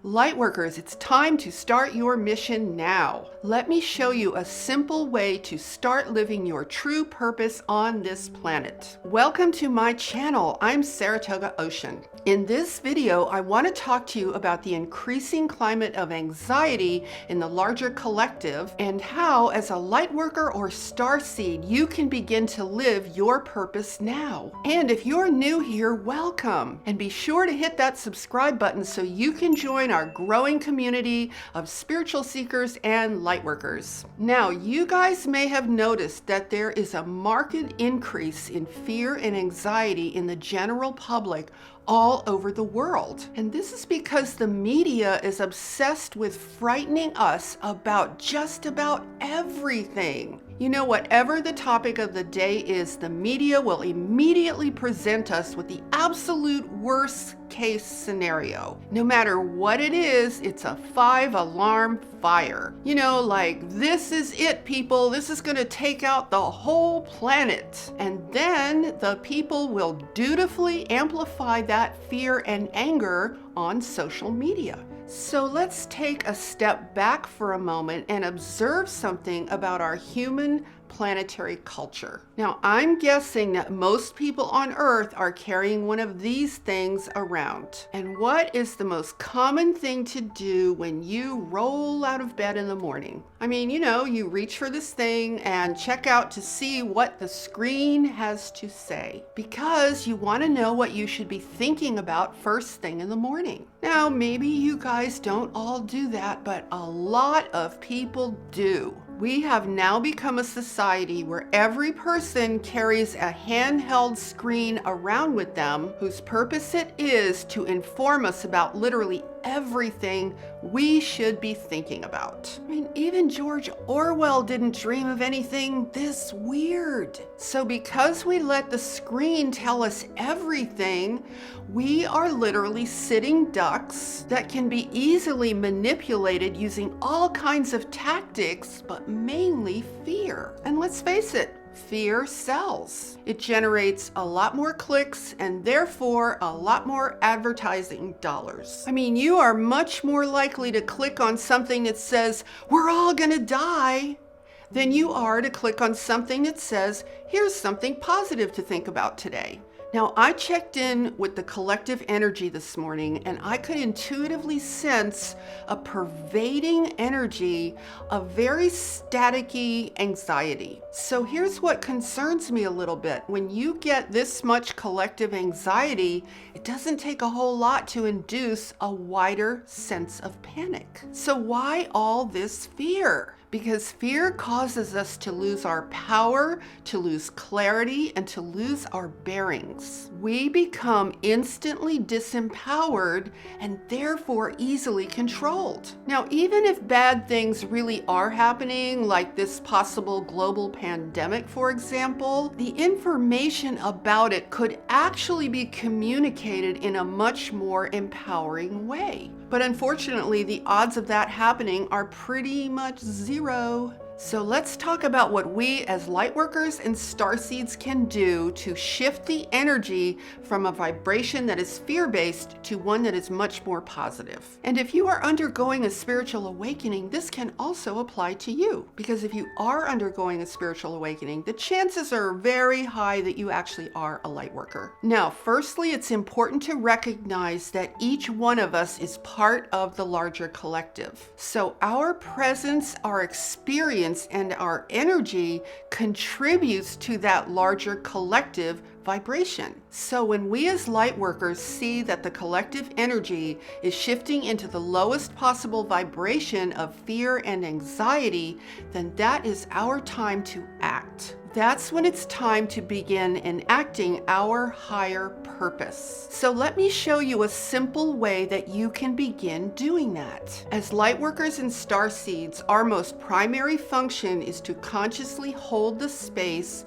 Lightworkers, it's time to start your mission now. Let me show you a simple way to start living your true purpose on this planet. Welcome to my channel. I'm Saratoga Ocean. In this video, I want to talk to you about the increasing climate of anxiety in the larger collective and how, as a lightworker or starseed, you can begin to live your purpose now. And if you're new here, welcome. And be sure to hit that subscribe button so you can join our growing community of spiritual seekers and lightworkers. Now, you guys may have noticed that there is a marked increase in fear and anxiety in the general public all over the world. And this is because the media is obsessed with frightening us about just about everything. You know, whatever the topic of the day is, the media will immediately present us with the absolute worst case scenario. No matter what it is, it's a 5-alarm fire. You know, like, this is it, people. This is going to take out the whole planet. And then the people will dutifully amplify that fear and anger on social media. So let's take a step back for a moment and observe something about our human planetary culture. Now, I'm guessing that most people on Earth are carrying one of these things around. And what is the most common thing to do when you roll out of bed in the morning? I mean, you know, you reach for this thing and check out to see what the screen has to say, because you want to know what you should be thinking about first thing in the morning. Now, maybe you guys don't all do that, but a lot of people do. We have now become a society where every person carries a handheld screen around with them whose purpose it is to inform us about literally everything we should be thinking about. I mean, even George Orwell didn't dream of anything this weird. So because we let the screen tell us everything, we are literally sitting ducks that can be easily manipulated using all kinds of tactics, but mainly fear. And let's face it, fear sells. It generates a lot more clicks and therefore a lot more advertising dollars. I mean, you are much more likely to click on something that says, "We're all gonna die," than you are to click on something that says, "Here's something positive to think about today." Now, I checked in with the collective energy this morning, and I could intuitively sense a pervading energy of very staticky anxiety. So here's what concerns me a little bit. When you get this much collective anxiety, it doesn't take a whole lot to induce a wider sense of panic. So why all this fear? Because fear causes us to lose our power, to lose clarity, and to lose our bearings. We become instantly disempowered and therefore easily controlled. Now, even if bad things really are happening, like this possible global pandemic, for example, the information about it could actually be communicated in a much more empowering way. But unfortunately, the odds of that happening are pretty much zero. So let's talk about what we as lightworkers and starseeds can do to shift the energy from a vibration that is fear-based to one that is much more positive. And if you are undergoing a spiritual awakening, this can also apply to you. Because if you are undergoing a spiritual awakening, the chances are very high that you actually are a lightworker. Now, firstly, it's important to recognize that each one of us is part of the larger collective. So our presence, our experience, and our energy contributes to that larger collective vibration. So when we as lightworkers see that the collective energy is shifting into the lowest possible vibration of fear and anxiety, then that is our time to act. That's when it's time to begin enacting our higher purpose. So let me show you a simple way that you can begin doing that. As lightworkers and starseeds, our most primary function is to consciously hold the space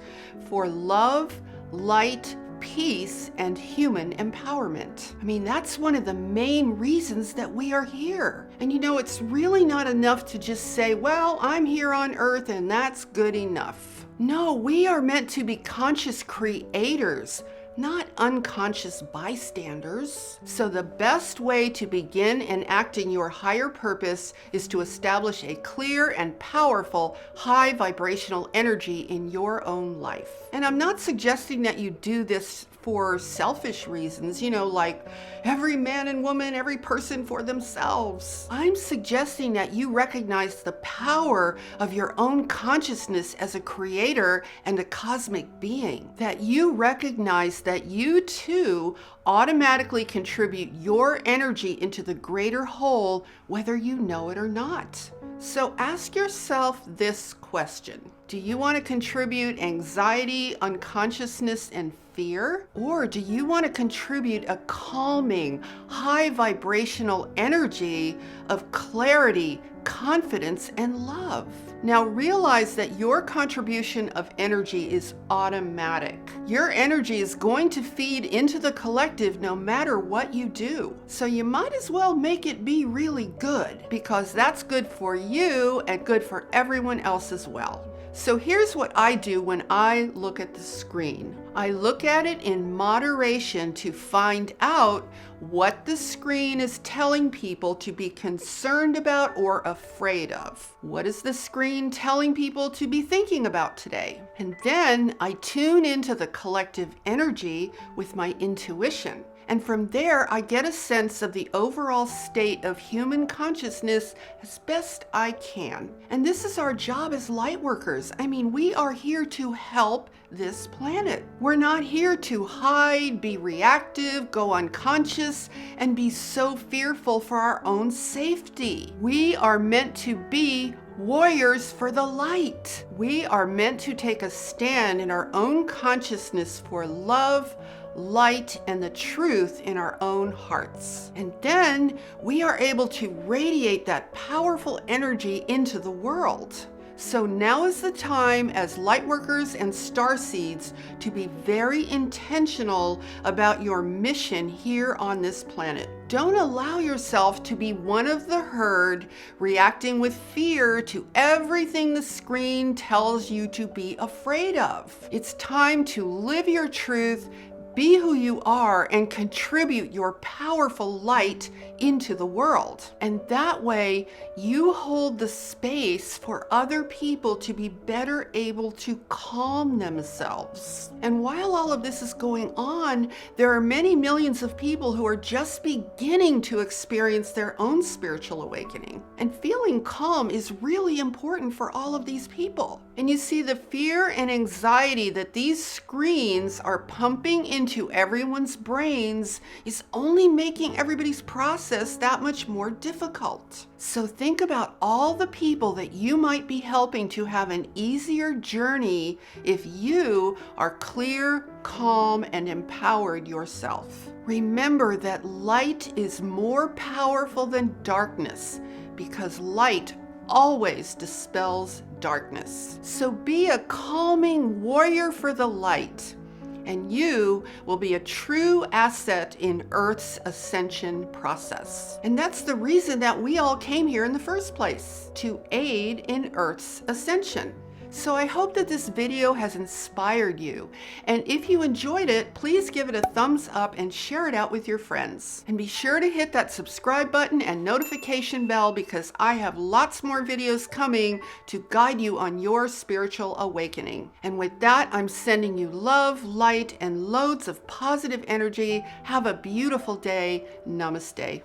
for love, light, peace, and human empowerment. I mean, that's one of the main reasons that we are here. And you know, it's really not enough to just say, well, I'm here on Earth and that's good enough. No, we are meant to be conscious creators, not unconscious bystanders. So the best way to begin enacting your higher purpose is to establish a clear and powerful high vibrational energy in your own life. And I'm not suggesting that you do this for selfish reasons, like every man and woman, every person for themselves. I'm suggesting that you recognize the power of your own consciousness as a creator and a cosmic being, that you recognize that you too automatically contribute your energy into the greater whole, whether you know it or not. So ask yourself this question. Do you want to contribute anxiety, unconsciousness, and fear? Or do you want to contribute a calming, high vibrational energy of clarity, confidence, and love? Now realize that your contribution of energy is automatic. Your energy is going to feed into the collective no matter what you do. So you might as well make it be really good, because that's good for you and good for everyone else as well. So here's what I do when I look at the screen. I look at it in moderation to find out what the screen is telling people to be concerned about or afraid of. What is the screen telling people to be thinking about today? And then I tune into the collective energy with my intuition. And from there, I get a sense of the overall state of human consciousness as best I can. And this is our job as light workers. We are here to help this planet. We're not here to hide, be reactive, go unconscious, and be so fearful for our own safety. We are meant to be warriors for the light. We are meant to take a stand in our own consciousness for love, light, and the truth in our own hearts. And then we are able to radiate that powerful energy into the world. So now is the time as lightworkers and starseeds to be very intentional about your mission here on this planet. Don't allow yourself to be one of the herd reacting with fear to everything the screen tells you to be afraid of. It's time to live your truth, be who you are, and contribute your powerful light into the world. And that way, you hold the space for other people to be better able to calm themselves. And while all of this is going on, there are many millions of people who are just beginning to experience their own spiritual awakening. And feeling calm is really important for all of these people. And you see, the fear and anxiety that these screens are pumping into everyone's brains is only making everybody's process that much more difficult. So think about all the people that you might be helping to have an easier journey if you are clear, calm, and empowered yourself. Remember that light is more powerful than darkness, because light always dispels darkness. So be a calming warrior for the light, and you will be a true asset in Earth's ascension process. And that's the reason that we all came here in the first place, to aid in Earth's ascension. So I hope that this video has inspired you. And if you enjoyed it, please give it a thumbs up and share it out with your friends. And be sure to hit that subscribe button and notification bell, because I have lots more videos coming to guide you on your spiritual awakening. And with that, I'm sending you love, light, and loads of positive energy. Have a beautiful day. Namaste.